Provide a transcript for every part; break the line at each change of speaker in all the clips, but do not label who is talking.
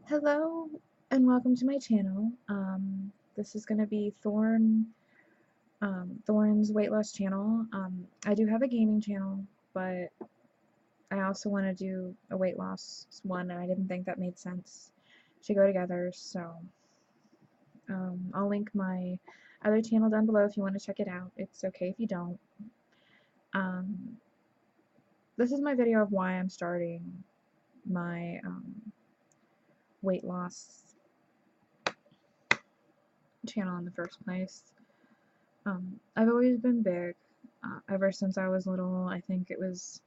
Hello and welcome to my channel. This is going to be Thorn's weight loss channel. I do have a gaming channel, but I also want to do a weight loss one, and I didn't think that made sense to go together, so I'll link my other channel down below if you want to check it out. It's okay if you don't. Um, this is my video of why I'm starting my weight loss channel in the first place. I've always been big, ever since I was little. I think it was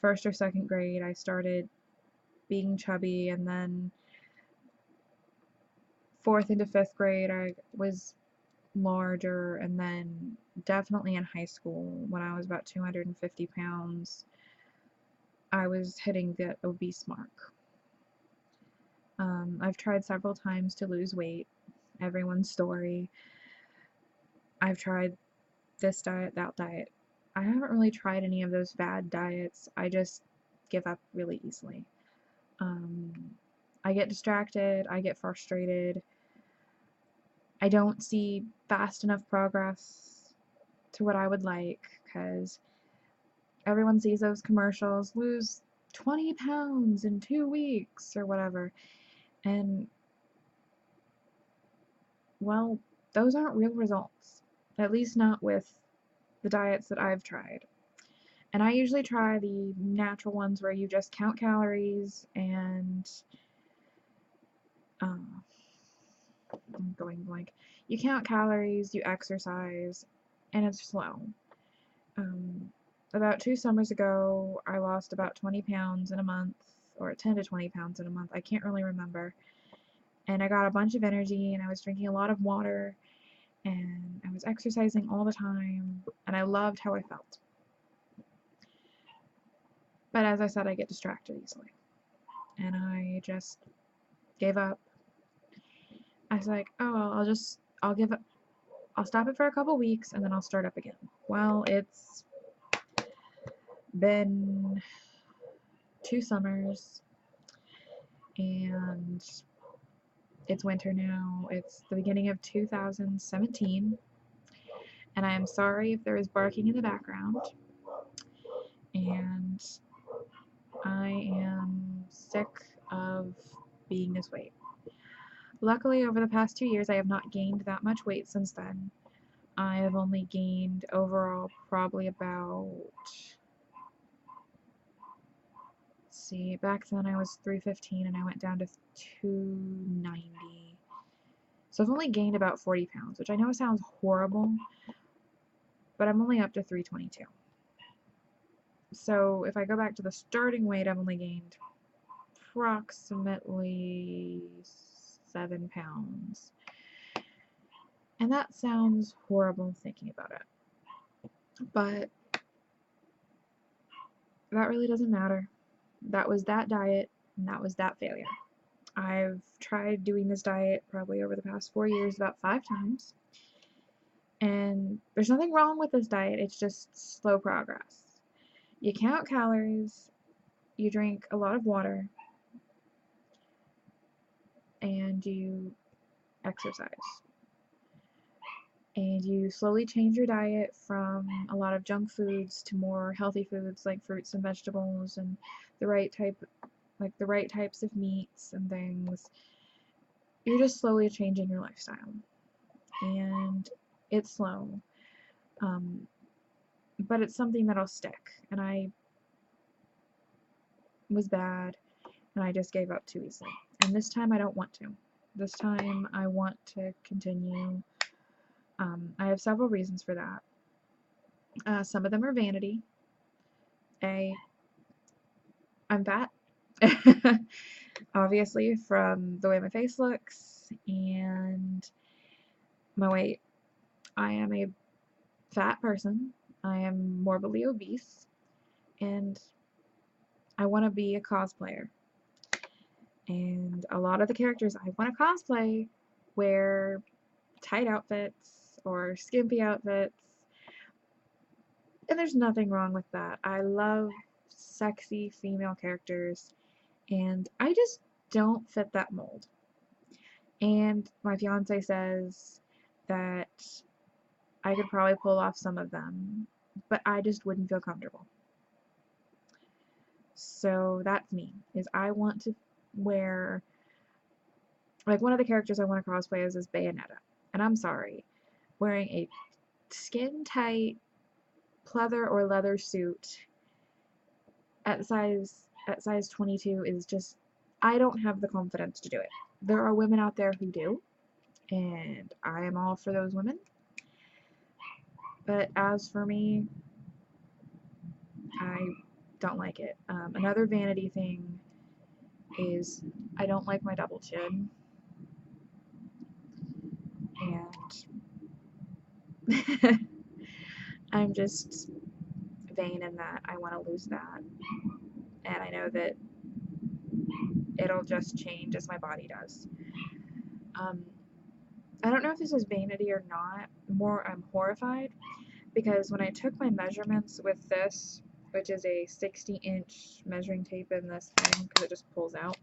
first or second grade I started being chubby, and then fourth into fifth grade I was larger, and then definitely in high school when I was about 250 pounds I was hitting the obese mark. I've tried several times to lose weight, everyone's story. I've tried this diet, that diet. I haven't really tried any of those bad diets. I just give up really easily. I get distracted, I get frustrated. I don't see fast enough progress to what I would like, because everyone sees those commercials, lose 20 pounds in 2 weeks or whatever, and well, those aren't real results, at least not with the diets that I've tried. And I usually try the natural ones where you just count calories and I'm going blank. You count calories, you exercise, and it's slow. About 2 summers ago, I lost about 20 pounds in a month, or 10 to 20 pounds in a month. I can't really remember. And I got a bunch of energy, and I was drinking a lot of water, and I was exercising all the time, and I loved how I felt. But as I said, I get distracted easily, and I just gave up. I was like, oh, I'll give up. I'll stop it for a couple weeks, and then I'll start up again. Well, it's been 2 summers, and it's winter now. It's the beginning of 2017, and I am sorry if there is barking in the background, and I am sick of being this weight. Luckily, over the past 2 years, I have not gained that much weight since then. I have only gained overall probably about, see, back then I was 315 and I went down to 290. So I've only gained about 40 pounds, which I know sounds horrible, but I'm only up to 322. So if I go back to the starting weight, I've only gained approximately 7 pounds. And that sounds horrible thinking about it. But that really doesn't matter. That was that diet, and that was that failure. I've tried doing this diet probably over the past 4 years about 5 times. And there's nothing wrong with this diet, it's just slow progress. You count calories, you drink a lot of water, and you exercise. And you slowly change your diet from a lot of junk foods to more healthy foods like fruits and vegetables and the right types of meats and things. You're just slowly changing your lifestyle. And it's slow. But it's something that'll stick. And I was bad, and I just gave up too easily. And this time I don't want to. This time I want to continue. I have several reasons for that. Some of them are vanity. I'm fat, obviously, from the way my face looks and my weight. I am a fat person. I am morbidly obese, and I want to be a cosplayer. And a lot of the characters I want to cosplay wear tight outfits or skimpy outfits, and there's nothing wrong with that. I love sexy female characters, and I just don't fit that mold. And my fiance says that I could probably pull off some of them, but I just wouldn't feel comfortable. So that's me, is I want to wear, like, one of the characters I want to cosplay as is Bayonetta. And I'm sorry, wearing a skin-tight pleather or leather suit at size 22 is just, I don't have the confidence to do it. There are women out there who do, and I am all for those women. But as for me, I don't like it. Another vanity thing is I don't like my double chin, and I'm just vain in that I want to lose that, and I know that it'll just change as my body does. Um, I don't know if this is vanity or not. More, I'm horrified because when I took my measurements with this, which is a 60-inch measuring tape in this thing, because it just pulls out,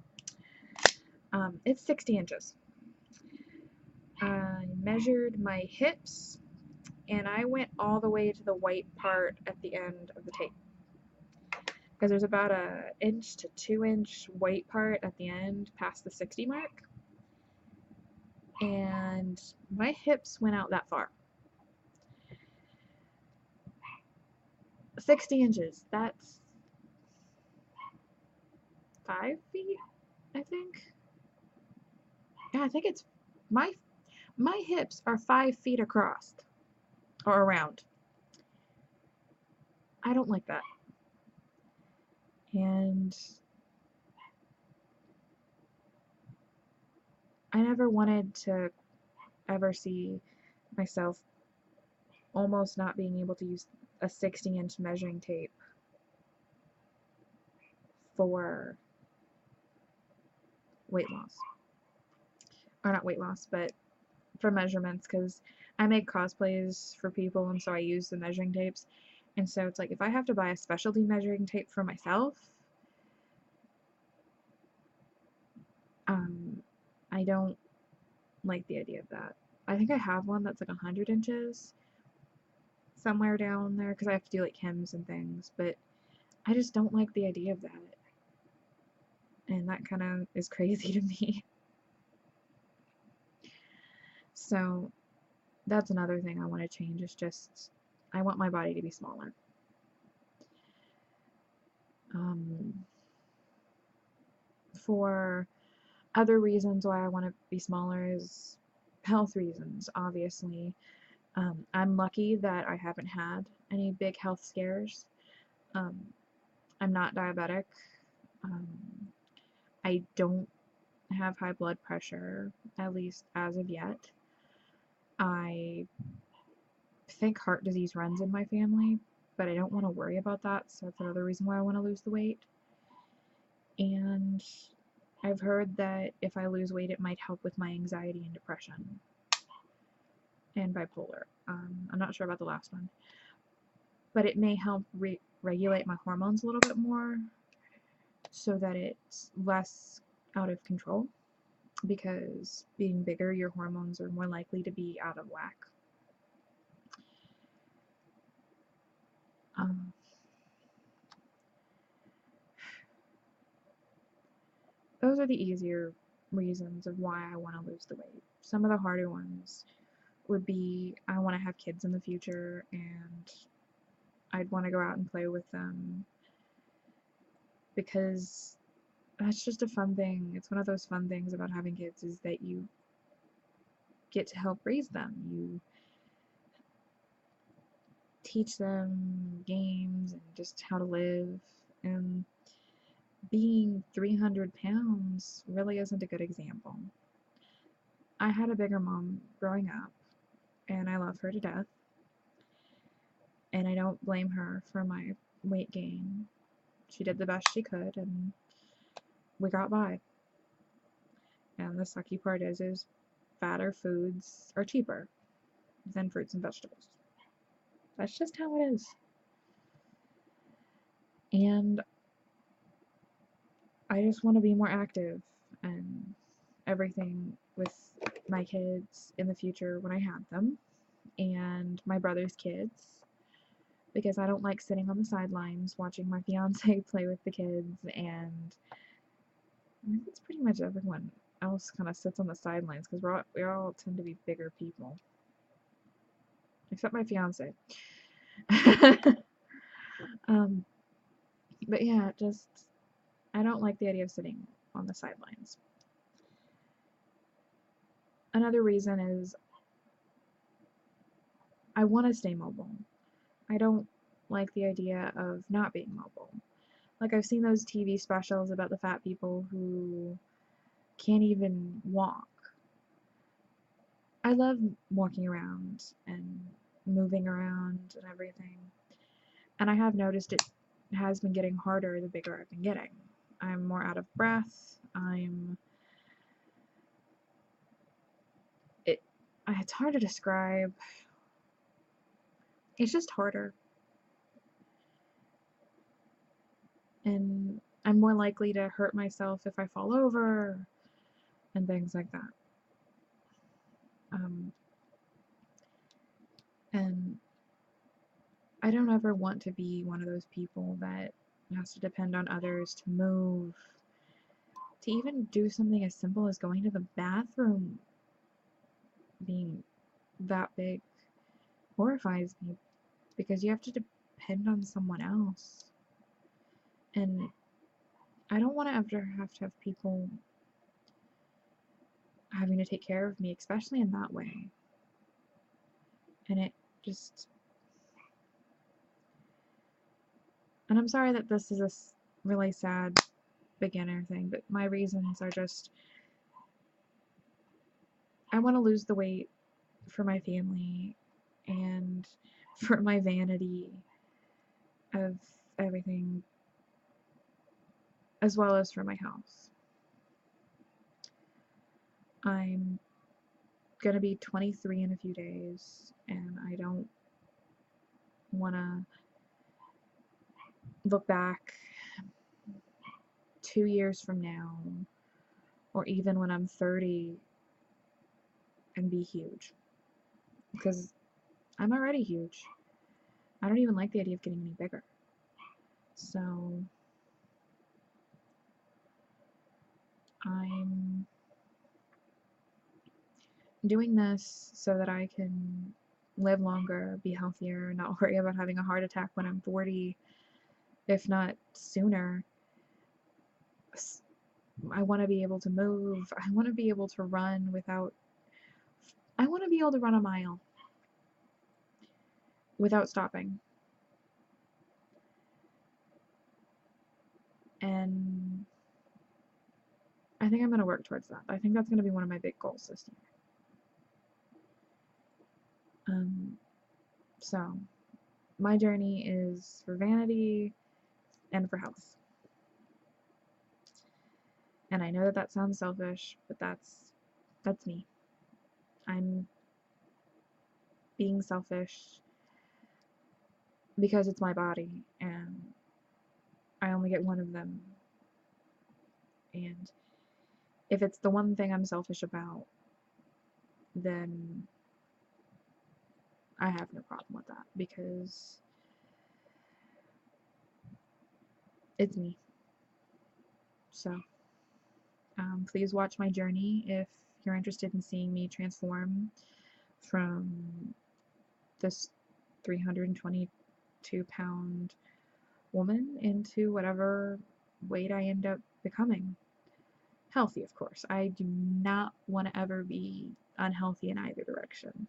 it's 60 inches. I measured my hips, and I went all the way to the white part at the end of the tape. Because there's about a inch to 2-inch white part at the end past the 60 mark. And my hips went out that far. 60 inches, that's 5 feet, I think. Yeah, I think it's, my hips are 5 feet across, or around. I don't like that. And I never wanted to ever see myself almost not being able to use a 60-inch measuring tape for weight loss. Or not weight loss, but for measurements, because I make cosplays for people, and so I use the measuring tapes. And so it's like, if I have to buy a specialty measuring tape for myself, I don't like the idea of that. I think I have one that's like 100 inches somewhere down there, because I have to do like hems and things, but I just don't like the idea of that. And that kind of is crazy to me. So that's another thing I want to change, is just, I want my body to be smaller. For other reasons why I want to be smaller is health reasons, obviously. I'm lucky that I haven't had any big health scares. I'm not diabetic. I don't have high blood pressure, at least as of yet. I think heart disease runs in my family, but I don't want to worry about that, so that's another reason why I want to lose the weight. And I've heard that if I lose weight, it might help with my anxiety and depression and bipolar. I'm not sure about the last one, but it may help regulate my hormones a little bit more so that it's less out of control, because being bigger, your hormones are more likely to be out of whack. Those are the easier reasons of why I want to lose the weight. Some of the harder ones would be, I want to have kids in the future, and I'd want to go out and play with them, because that's just a fun thing. It's one of those fun things about having kids, is that you get to help raise them. You teach them games and just how to live, and being 300 pounds really isn't a good example. I had a bigger mom growing up, and I love her to death, and I don't blame her for my weight gain. She did the best she could, and we got by. And the sucky part is fatter foods are cheaper than fruits and vegetables. That's just how it is. And I just want to be more active. and everything with my kids in the future when I have them, and my brother's kids, because I don't like sitting on the sidelines watching my fiance play with the kids, and I think that's pretty much everyone else kind of sits on the sidelines because we all tend to be bigger people, except my fiance. um, but yeah, just I don't like the idea of sitting on the sidelines. Another reason is I want to stay mobile. I don't like the idea of not being mobile. Like I've seen those TV specials about the fat people who can't even walk. I love walking around and moving around and everything. And I have noticed it has been getting harder the bigger I've been getting. I'm more out of breath. It's hard to describe. It's just harder. And I'm more likely to hurt myself if I fall over and things like that. And I don't ever want to be one of those people that has to depend on others to move, to even do something as simple as going to the bathroom being that big horrifies me because you have to depend on someone else. And I don't want to ever have to have people having to take care of me, especially in that way. And it just. And I'm sorry that this is a really sad beginner thing, but my reasons are just I want to lose the weight for my family and for my vanity of everything, as well as for my health. I'm gonna be 23 in a few days, and I don't want to look back 2 years from now, or even when I'm 30, and be huge. Because I'm already huge. I don't even like the idea of getting any bigger. So I'm doing this so that I can live longer, be healthier, not worry about having a heart attack when I'm 40, if not sooner. I want to be able to move. I want to be able to run without. I want to be able to run a mile without stopping. And I think I'm going to work towards that. I think that's going to be one of my big goals this year. So, my journey is for vanity and for health. And I know that that sounds selfish, but that's me. I'm being selfish because it's my body and I only get one of them. And if it's the one thing I'm selfish about, then I have no problem with that because it's me. So, please watch my journey if you're interested in seeing me transform from this 322-pound woman into whatever weight I end up becoming. Healthy, of course. I do not want to ever be unhealthy in either direction.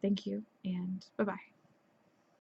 Thank you, and bye-bye.